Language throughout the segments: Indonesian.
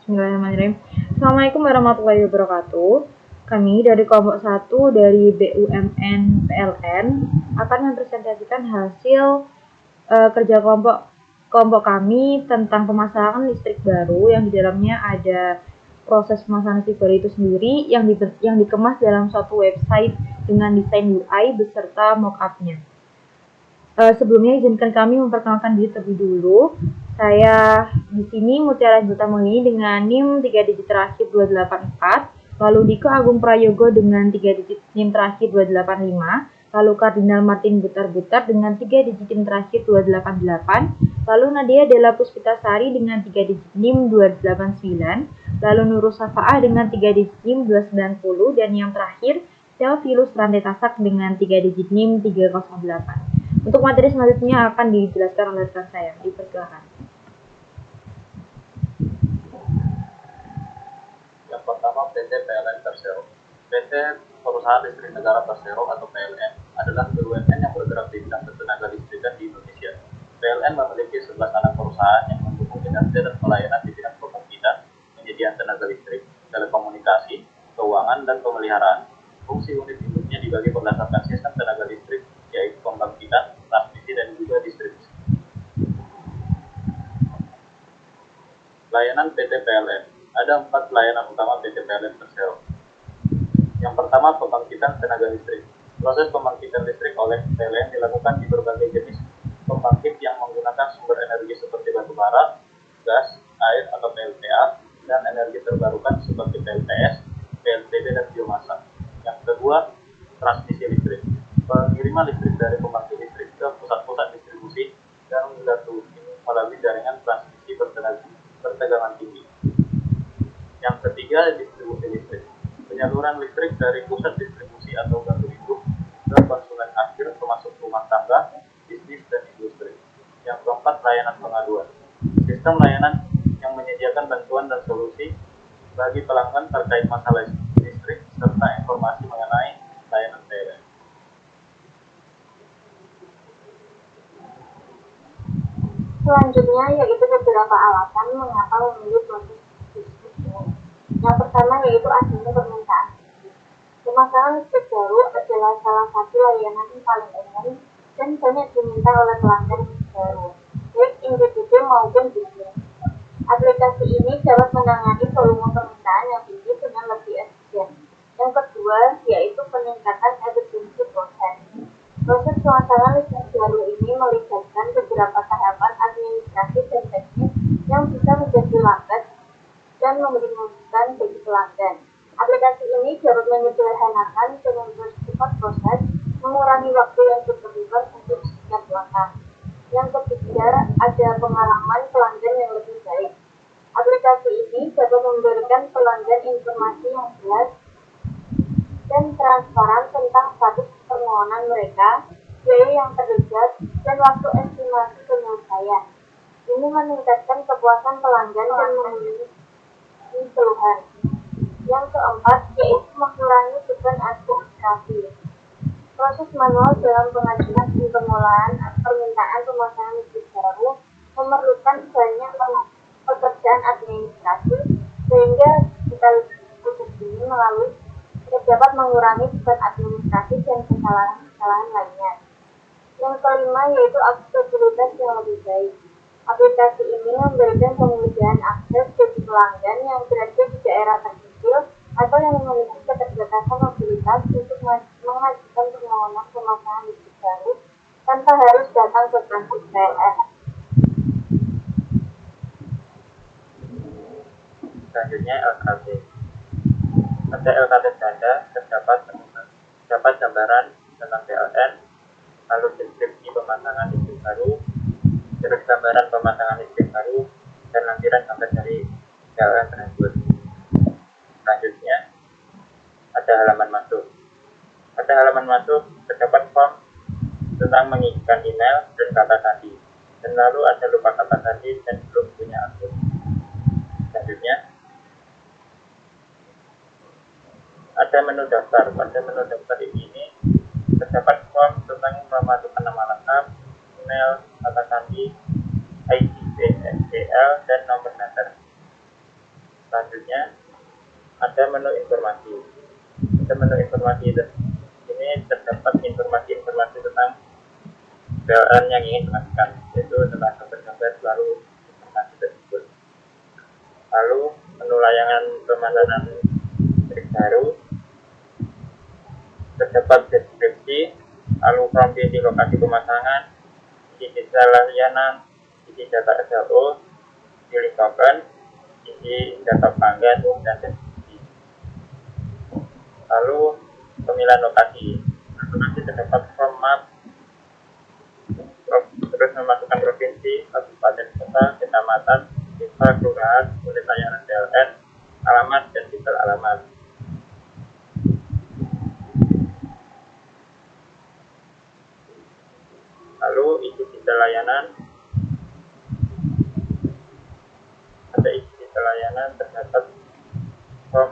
Bismillahirrahmanirrahim. Assalamualaikum warahmatullahi wabarakatuh. Kami dari kelompok 1 dari BUMN PLN akan mempresentasikan hasil kerja kelompok kami tentang pemasangan listrik baru yang di dalamnya ada proses pemasangan listrik baru itu sendiri yang dikemas dalam suatu website dengan desain UI beserta mockup-nya. Sebelumnya izinkan kami memperkenalkan diri terlebih dulu. Saya di sini Mutiara Jutamuni dengan NIM 3 digit terakhir 284, lalu Diko Agung Prayogo dengan 3 digit NIM terakhir 285, lalu Kardinal Martin Butar-Butar dengan 3 digit NIM terakhir 288, lalu Nadia Della Puspitasari dengan 3 digit NIM 289, lalu Nurul Safaah dengan 3 digit NIM 290, dan yang terakhir Theophilus Randetasak dengan 3 digit NIM 308. Untuk materi selanjutnya akan dijelaskan oleh rekan saya. Dipersilakan. Yang pertama, PT PLN Persero. PT Perusahaan Listrik Negara Persero atau PLN adalah BUMN yang bergerak di bidang ketenaga listrikan di Indonesia. PLN memiliki 11 anak perusahaan yang mendukung kinerja dan pelayanan di bidang pembangkitan, penyediaan tenaga listrik, telekomunikasi, keuangan, dan pemeliharaan. Fungsi unit induknya dibagi berdasarkan sistem tenaga listrik, yaitu pembangkitan, transmisi, dan juga distribusi. Layanan PT PLN. Ada 4 layanan utama PT PLN Persero. Yang pertama, pembangkitan tenaga listrik. Proses pembangkitan listrik oleh PLN dilakukan di berbagai jenis pembangkit yang menggunakan sumber energi seperti batu bara, gas, air atau PLTA, dan energi terbarukan seperti PLTS, PLTB, dan biomasa. Yang kedua, transmisi listrik. Pengiriman listrik dari pembangkit listrik ke pusat-pusat distribusi dan menggatuh melalui jaringan transmisi bertegangan tinggi. Yang ketiga, distribusi listrik. Penyaluran listrik dari pusat distribusi atau gardu induk ke konsumen akhir termasuk rumah tangga, bisnis, dan industri. Yang keempat, layanan pengaduan. Sistem layanan yang menyediakan bantuan dan solusi bagi pelanggan terkait masalah listrik serta informasi mengenai layanan PLN. Selanjutnya yaitu beberapa alasan mengapa memilih proses listrik ini. Yang pertama yaitu adanya permintaan. Pemasangan listrik baru adalah salah satu layanan yang paling umum dan banyak diminta oleh pelanggan baru, baik individu maupun bisnis. Aplikasi ini dapat menangani volume permintaan yang tinggi dengan lebih efisien. Yang kedua yaitu peningkatan efisiensi proses. Proses pemasangan listrik baru ini melibatkan beberapa tahapan administratif dan teknis yang bisa menjadi lambat dan membingungkan bagi pelanggan. Aplikasi ini dapat menyederhanakan dan mempercepat proses, mengurangi waktu yang terlibat untuk setiap langkah. Yang ketiga, ada pengalaman pelanggan yang lebih baik. Aplikasi ini dapat memberikan pelanggan informasi yang jelas dan transparan tentang status permohonan mereka, biaya yang terlibat, dan waktu estimasi penyelesaian. Ini meningkatkan kepuasan pelanggan dan memenuhi keluhan. Yang keempat, yaitu mengurangi beban administrasi. Proses manual dalam pengajuan dan pengolahan permintaan pemasangan listrik baru memerlukan banyak pekerjaan administrasi, sehingga proses ini melalui dapat mengurangi beban administrasi dan kesalahan lainnya. Yang kelima yaitu aksesibilitas yang lebih baik. Aplikasi ini memberikan kemudahan akses bagi pelanggan yang berada di daerah terpencil atau yang memiliki keterbatasan mobilitas untuk mengajukan permohonan pemasangan listrik baru tanpa harus datang ke kantor PLN. Selanjutnya, LKT. Pada LKT Ganda terdapat gambaran tentang PLN, lalu deskripsi pemasangan listrik baru, terus gambaran pemasangan listrik baru, dan lampiran gambar dari PLN tersebut. Selanjutnya, ada halaman masuk. Pada halaman masuk terdapat form tentang mengirimkan email dan kata sandi, dan lalu ada lupa kata sandi dan belum punya akun. Selanjutnya, ada menu daftar. Pada menu daftar ini terdapat form tentang memasukkan nama lengkap, email, kata sandi, ID, SDL, dan nomor dasar. Selanjutnya ada menu informasi. Pada menu informasi ini terdapat informasi-informasi tentang PLN yang ingin dimasukkan, yaitu tentang gambar-gambar baru informasi tersebut. Lalu menu layanan pemasangan listrik baru, terdapat deskripsi, lalu form di lokasi pemasangan, isi detail layanan, isi data SLO, pilih token, isi data pelanggan, dan deskripsi. Lalu pemilihan lokasi. Lokasi terdapat form map, terus memasukkan provinsi, kabupaten, kota, kecamatan, desa, kelurahan, unit layanan PLN, alamat, dan detail alamat. Lalu isi detail layanan. Ada isi detail layanan terdapat form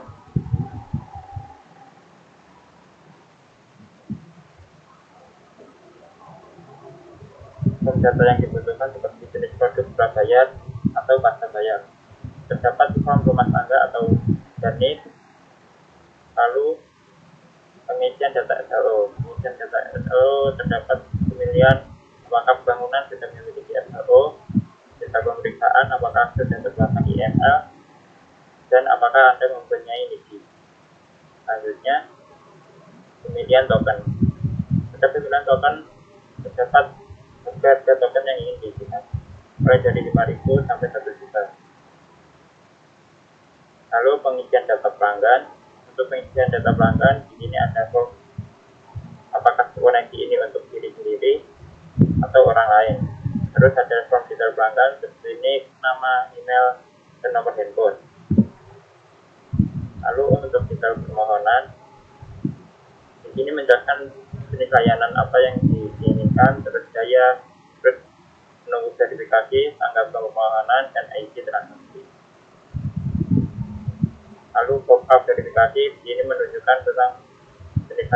data yang dibutuhkan seperti jenis produk prabayar atau pasca bayar. Terdapat form rumah tangga atau jenis. Lalu pengisian data SLO. Pengisian data SLO terdapat pemilihan apakah bangunan sudah memiliki SLO, data pemeriksaan apakah sudah terpasang IML, dan apakah Anda mempunyai NIDI. Selanjutnya pemilihan token. Pada pemilihan token terdapat harga token yang ingin diisikan, mulai dari 5.000 sampai 1 juta. Lalu pengisian data pelanggan. Untuk pengisian data pelanggan, di sini ada form apakah koneksi ini untuk diri sendiri atau orang lain. Terus ada form detail pelanggan seperti ini, nama, email, dan nomor handphone. Lalu untuk detail permohonan, di sini menjelaskan jenis layanan apa yang diinginkan, terus daya, terus menunggu verifikasi, tanggal permohonan, dan ID transaksi. Lalu pop-up verifikasi, ini menunjukkan tentang jenis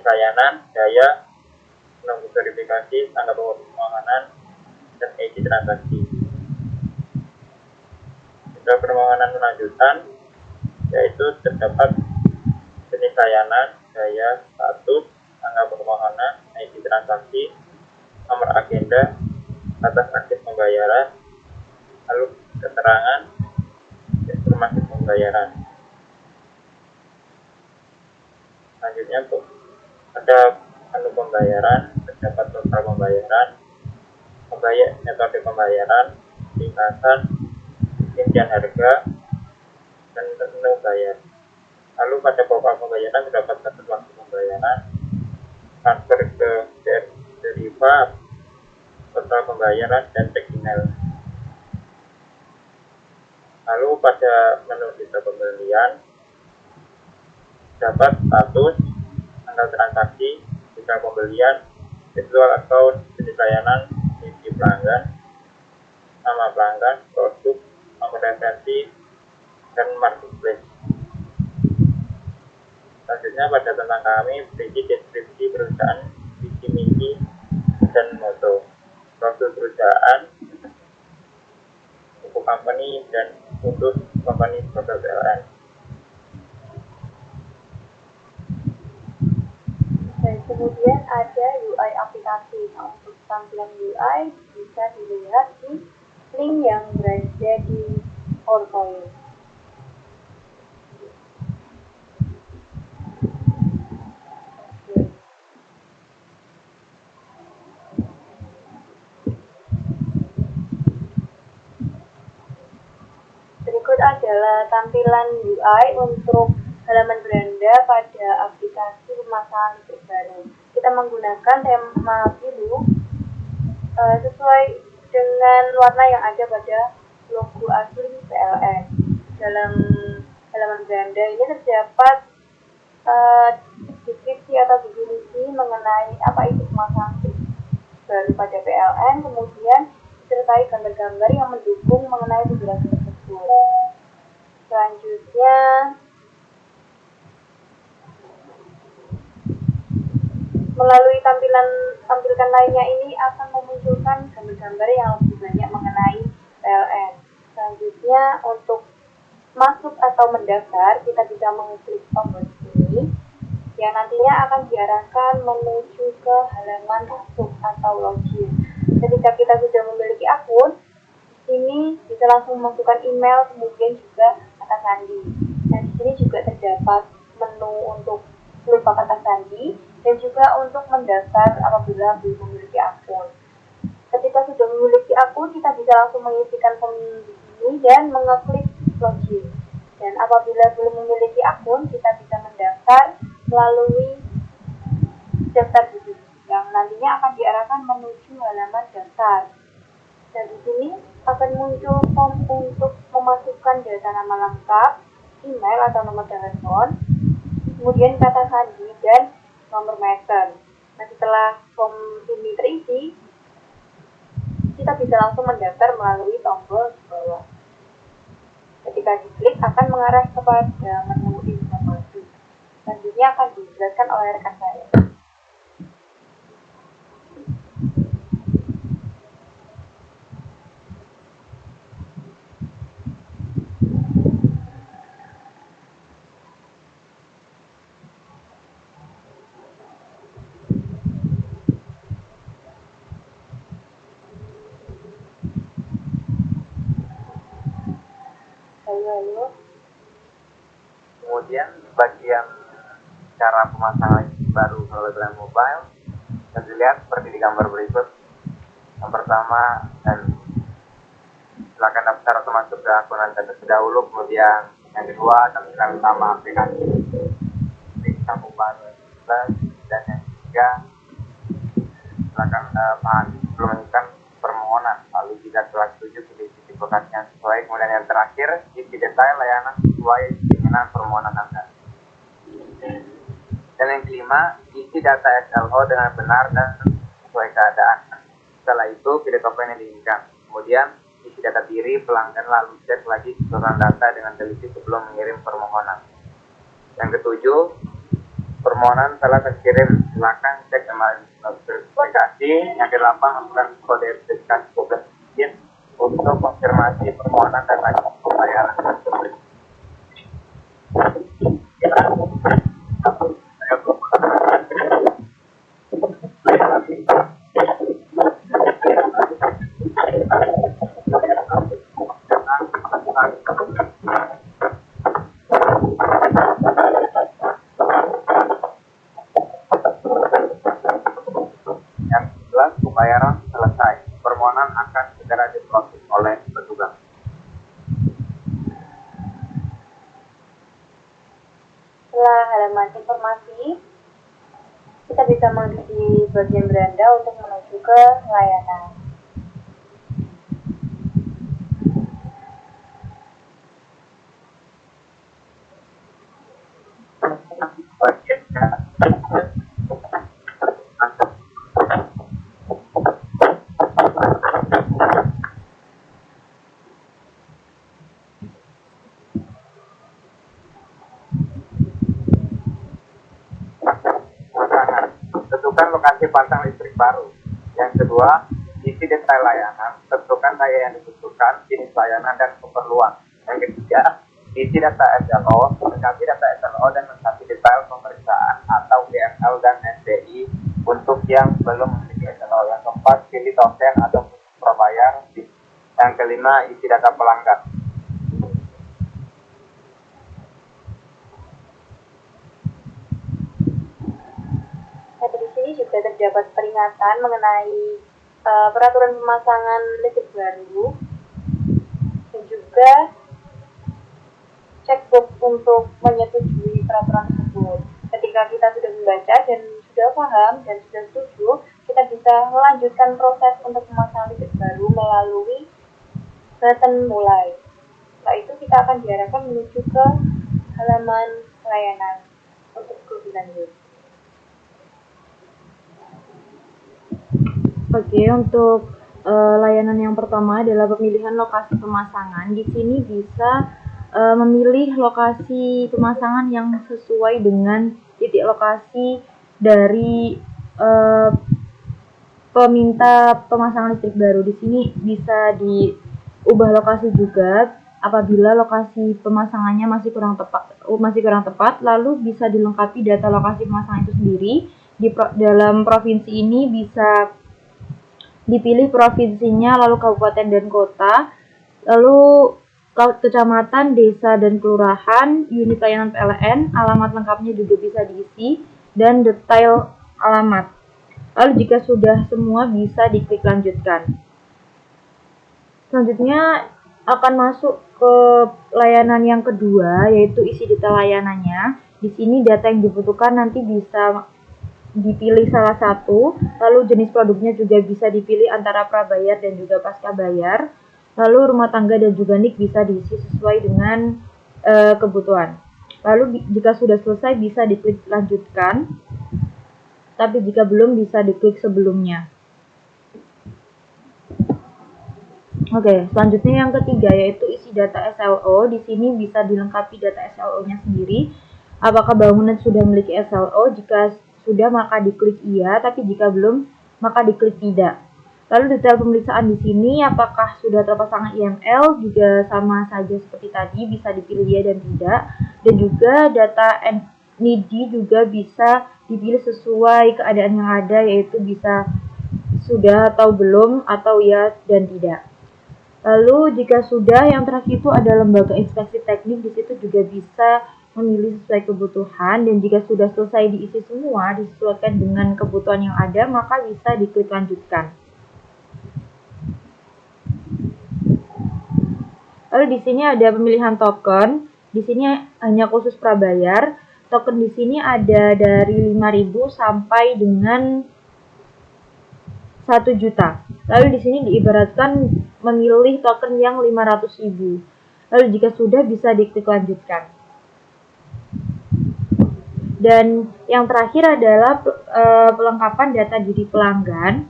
layanan, daya, menunggu verifikasi, tanggal permohonan, dan ID transaksi. Detail permohonan lanjutan, yaitu terdapat jenis layanan, daya, status, tanggal permohonan, ID transaksi, nomor agenda, batas aktif pembayaran, lalu keterangan, informasi pembayaran. Selanjutnya ada menu pembayaran, terdapat total pembayaran, metode pembayaran, ringkasan, rincian harga, dan menu bayar. Lalu pada pokok pembayaran terdapat batas waktu pembayaran, transfer ke derivat, total pembayaran, dan cek email. Lalu pada menu detail pembelian dapat status, tanggal transaksi, detail pembelian, virtual account, jenis layanan, isi pelanggan, nama pelanggan, produk, nomor referensi, dan marketplace. Selanjutnya pada tentang kami, berisi deskripsi perusahaan, visi misi, dan moto, profil perusahaan, buku company, dan untuk company profil PLN. Dan kemudian ada UI aplikasi. Nah, untuk tampilan UI bisa dilihat di link yang berada di PowerPoint. Berikut adalah tampilan UI untuk halaman beranda pada aplikasi pemasangan listrik baru. Kita menggunakan tema biru sesuai dengan warna yang ada pada logo asli PLN. Dalam halaman beranda ini terdapat deskripsi atau definisi mengenai apa itu pemasangan listrik baru pada PLN, kemudian disertai gambar-gambar yang mendukung mengenai penjelasan tersebut. Selanjutnya, melalui tampilan lainnya ini akan memunculkan gambar-gambar yang lebih banyak mengenai PLN. Selanjutnya Selanjutnya untuk masuk atau mendaftar, kita bisa mengklik tombol ini yang nantinya akan diarahkan menuju ke halaman masuk atau login. Ketika kita sudah memiliki akun, ini bisa langsung memasukkan email, kemudian juga kata sandi. Dan di sini juga terdapat menu untuk lupa kata sandi dan juga untuk mendaftar apabila belum memiliki akun. Ketika sudah memiliki akun, kita bisa langsung mengisikan form ini dan mengeklik login. Dan apabila belum memiliki akun, kita bisa mendaftar melalui daftar diri yang nantinya akan diarahkan menuju halaman daftar. Dan di sini akan muncul form untuk memasukkan data nama lengkap, email atau nomor telepon, kemudian kata sandi dan nomor meter. Nah, setelah form ini terisi, kita bisa langsung mendaftar melalui tombol di bawah. Ketika diklik akan mengarah kepada menu informasi. Selanjutnya akan dijelaskan oleh rekan saya. Halo. Kemudian bagian cara pemasangan baru Telegram Mobile dan dilihat seperti di gambar berikut. Yang pertama, dan silakan daftar atau masuk ke akun Anda terlebih dahulu. Kemudian yang kedua, tampilkan utama aplikasi klik sambung baru dan yang ketiga, silakan mengajukan permohonan. Lalu jika telah setuju, pilih titik lokasi yang sesuai. Kemudian yang terakhir, isi detail layanan sesuai keinginan permohonan Anda. Dan yang kelima, isi data SLO dengan benar dan sesuai keadaan. Setelah itu, pilih topeng yang diinginkan. Kemudian, isi data diri pelanggan, lalu cek lagi keseluruhan data dengan teliti sebelum mengirim permohonan. Yang ketujuh, permohonan telah terkirim. Silakan cek email verifikasi. Yang kedelapan, lakukan kode verifikasi publik untuk konfirmasi permohonan dan lagi pembayaran. Yang jelas, pembayaran selesai. Permohonan akan segera diproses oleh petugas. Setelah halaman informasi, kita bisa mengisi bagian beranda untuk menuju ke layanan. Tentukan lokasi pasang listrik baru. Yang kedua, isi detail layanan, tentukan daya yang dibutuhkan, jenis layanan dan keperluan. Yang ketiga, isi data SLO, lengkapi data SLO dan lengkapi detail pemeriksaan atau DML dan SDI untuk yang belum memiliki SLO. Yang keempat, pilih token atau prabayar. Yang kelima, isi data pelanggan. Nah, di sini juga terdapat peringatan mengenai peraturan pemasangan listrik baru dan juga checkbox untuk menyetujui peraturan tersebut. Ketika kita sudah membaca dan sudah paham dan sudah setuju, kita bisa melanjutkan proses untuk pemasangan listrik baru melalui button mulai. Setelah itu kita akan diarahkan menuju ke halaman layanan untuk lebih lanjut. Oke, untuk layanan yang pertama adalah pemilihan lokasi pemasangan. Di sini bisa memilih lokasi pemasangan yang sesuai dengan titik lokasi dari peminta pemasangan listrik baru. Di sini bisa diubah lokasi juga apabila lokasi pemasangannya masih kurang tepat, lalu bisa dilengkapi data lokasi pemasangan itu sendiri. Dalam provinsi ini bisa dipilih provinsinya, lalu kabupaten dan kota, lalu kecamatan, desa, dan kelurahan, unit layanan PLN, alamat lengkapnya juga bisa diisi, dan detail alamat. Lalu jika sudah semua bisa diklik lanjutkan. Selanjutnya akan masuk ke layanan yang kedua, yaitu isi detail layanannya. Di sini data yang dibutuhkan nanti bisa dipilih salah satu, lalu jenis produknya juga bisa dipilih antara prabayar dan juga pasca bayar, lalu rumah tangga dan juga NIK bisa diisi sesuai dengan kebutuhan. Lalu jika sudah selesai bisa diklik lanjutkan, tapi jika belum bisa diklik sebelumnya. Oke, selanjutnya yang ketiga yaitu isi data SLO. Di sini bisa dilengkapi data SLO-nya sendiri. Apakah bangunan sudah memiliki SLO? Jika sudah maka diklik iya, tapi jika belum maka diklik tidak. Lalu detail pemeriksaan di sini apakah sudah terpasang IML juga sama saja seperti tadi, bisa dipilih iya dan tidak. Dan juga data NIDI juga bisa dipilih sesuai keadaan yang ada, yaitu bisa sudah atau belum, atau ya dan tidak. Lalu jika sudah, yang terakhir itu ada lembaga inspeksi teknik. Di situ juga bisa memilih sesuai kebutuhan, dan jika sudah selesai diisi semua disesuaikan dengan kebutuhan yang ada, maka bisa diklik lanjutkan. Lalu di sini ada pemilihan token. Di sini hanya khusus prabayar. Token di sini ada dari 5.000 sampai dengan 1 juta. Lalu di sini diibaratkan memilih token yang 500.000. Lalu jika sudah bisa diklik lanjutkan. Dan yang terakhir adalah pelengkapan data diri pelanggan.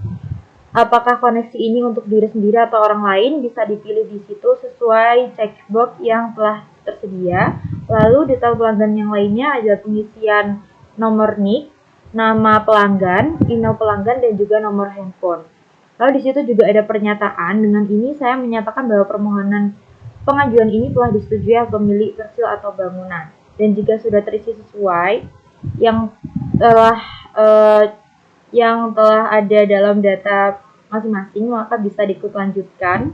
Apakah koneksi ini untuk diri sendiri atau orang lain, bisa dipilih di situ sesuai checkbox yang telah tersedia. Lalu detail pelanggan yang lainnya adalah pengisian nomor NIK, nama pelanggan, email pelanggan, dan juga nomor handphone. Lalu di situ juga ada pernyataan. Dengan ini saya menyatakan bahwa permohonan pengajuan ini telah disetujui oleh pemilik persil atau bangunan. Dan jika sudah terisi sesuai yang telah ada dalam data masing-masing, maka bisa diklik lanjutkan.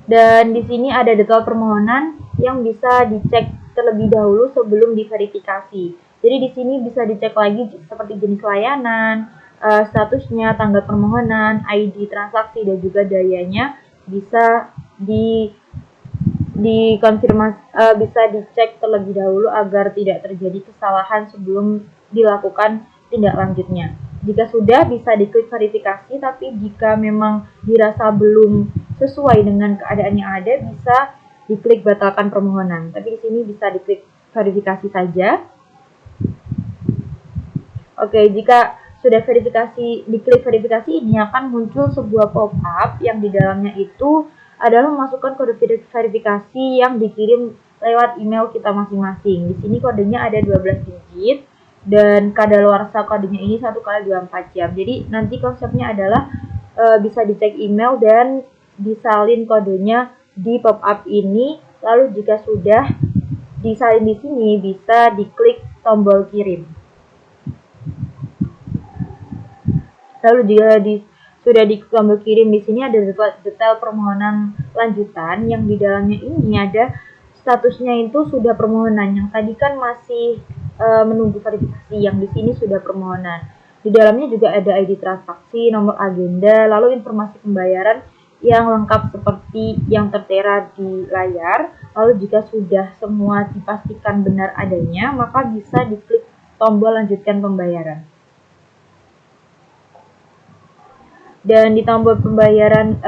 Dan di sini ada detail permohonan yang bisa dicek terlebih dahulu sebelum diverifikasi. Jadi di sini bisa dicek lagi seperti jenis layanan, statusnya, tanggal permohonan, ID transaksi, dan juga dayanya bisa dikonfirmasi, bisa dicek terlebih dahulu agar tidak terjadi kesalahan sebelum dilakukan tindak lanjutnya. Jika sudah bisa diklik verifikasi, tapi jika memang dirasa belum sesuai dengan keadaan yang ada, bisa diklik batalkan permohonan. Tapi di sini bisa diklik verifikasi saja. Oke, jika sudah diklik verifikasi ini akan muncul sebuah pop-up yang di dalamnya itu adalah memasukkan kode verifikasi yang dikirim lewat email kita masing-masing. Di sini kodenya ada 12 digit dan kadaluarsa kodenya ini 1x24 jam. Jadi nanti konsepnya adalah bisa dicek email dan disalin kodenya di pop-up ini. Lalu jika sudah disalin di sini bisa diklik tombol kirim. Lalu jika sudah di tombol kirim, di sini ada detail permohonan lanjutan yang di dalamnya ini ada statusnya itu sudah permohonan. Yang tadi kan masih menunggu verifikasi, yang di sini sudah permohonan. Di dalamnya juga ada ID transaksi, nomor agenda, lalu informasi pembayaran yang lengkap seperti yang tertera di layar. Lalu jika sudah semua dipastikan benar adanya, maka bisa diklik tombol lanjutkan pembayaran. Dan di tombol pembayaran,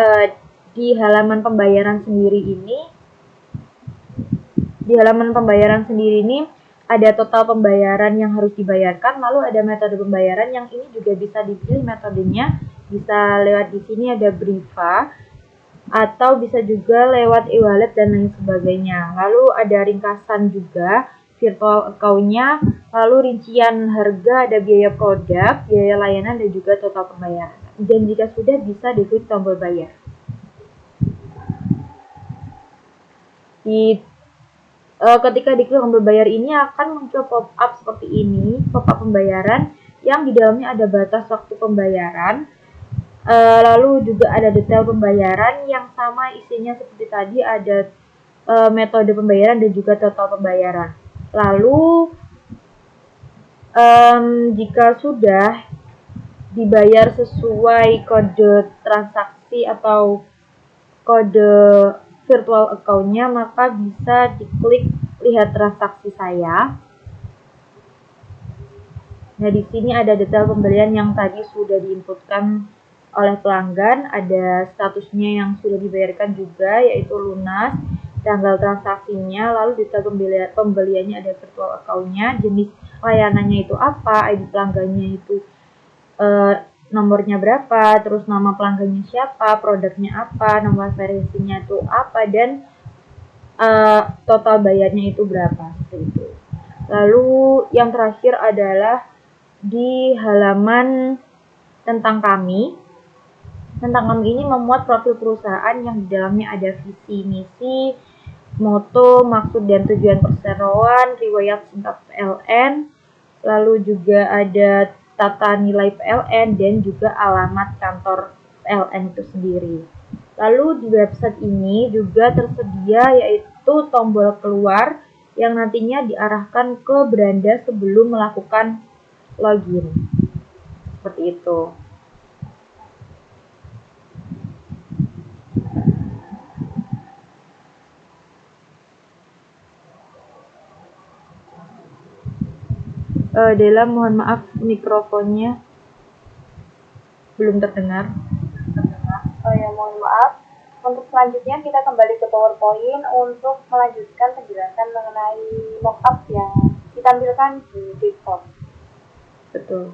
di halaman pembayaran sendiri ini, ada total pembayaran yang harus dibayarkan, lalu ada metode pembayaran yang ini juga bisa dipilih metodenya, bisa lewat di sini ada Briva, atau bisa juga lewat e-wallet dan lain sebagainya. Lalu ada ringkasan juga, virtual account-nya, lalu rincian harga, ada biaya produk, biaya layanan, dan juga total pembayaran. Dan jika sudah bisa diklik tombol bayar. Ketika diklik tombol bayar ini akan muncul pop-up seperti ini, pop-up pembayaran yang di dalamnya ada batas waktu pembayaran, lalu juga ada detail pembayaran yang sama isinya seperti tadi, ada metode pembayaran dan juga total pembayaran. Lalu jika sudah dibayar sesuai kode transaksi atau kode virtual account-nya, maka bisa diklik lihat transaksi saya. Nah, di sini ada detail pembelian yang tadi sudah diinputkan oleh pelanggan, ada statusnya yang sudah dibayarkan juga, yaitu lunas, tanggal transaksinya, lalu detail pembeliannya ada virtual account-nya, jenis layanannya itu apa, ID pelanggannya itu nomornya berapa, terus nama pelanggannya siapa, produknya apa, nomor verisinya itu apa, dan total bayarnya itu berapa, seperti itu. Lalu yang terakhir adalah di halaman tentang kami. Tentang kami ini memuat profil perusahaan yang di dalamnya ada visi, misi, moto, maksud dan tujuan perseroan, riwayat singkat PLN, lalu juga ada tata nilai PLN dan juga alamat kantor PLN itu sendiri. Lalu di website ini juga tersedia yaitu tombol keluar yang nantinya diarahkan ke beranda sebelum melakukan login. Seperti itu. Dela, mohon maaf mikrofonnya belum terdengar. Oh ya, mohon maaf. Untuk selanjutnya kita kembali ke PowerPoint untuk melanjutkan penjelasan mengenai mockup yang ditampilkan di desktop. Betul.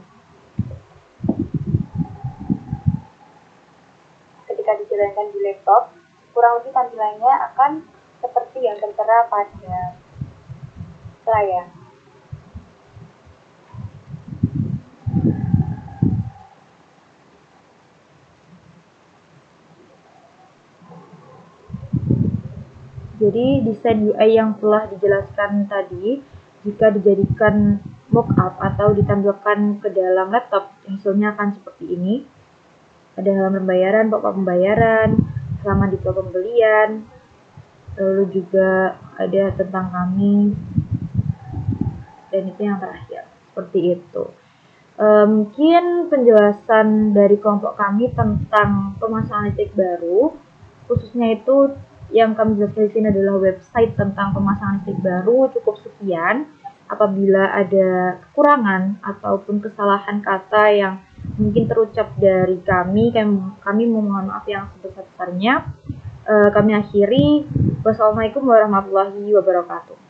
Ketika dijalankan di laptop, kurang lebih tampilannya akan seperti yang tertera pada layar. Jadi desain UI yang telah dijelaskan tadi, jika dijadikan mockup atau ditampilkan ke dalam laptop, hasilnya akan seperti ini. Ada halaman pembayaran, pop-up pembayaran, halaman detail pembelian, lalu juga ada tentang kami, dan itu yang terakhir. Seperti itu. Mungkin penjelasan dari kelompok kami tentang pemasangan listrik baru, khususnya itu yang kami jelaskan di sini adalah website tentang pemasangan listrik baru, cukup sekian. Apabila ada kekurangan ataupun kesalahan kata yang mungkin terucap dari kami memohon maaf yang sebesar-besarnya. Kami akhiri. Wassalamualaikum warahmatullahi wabarakatuh.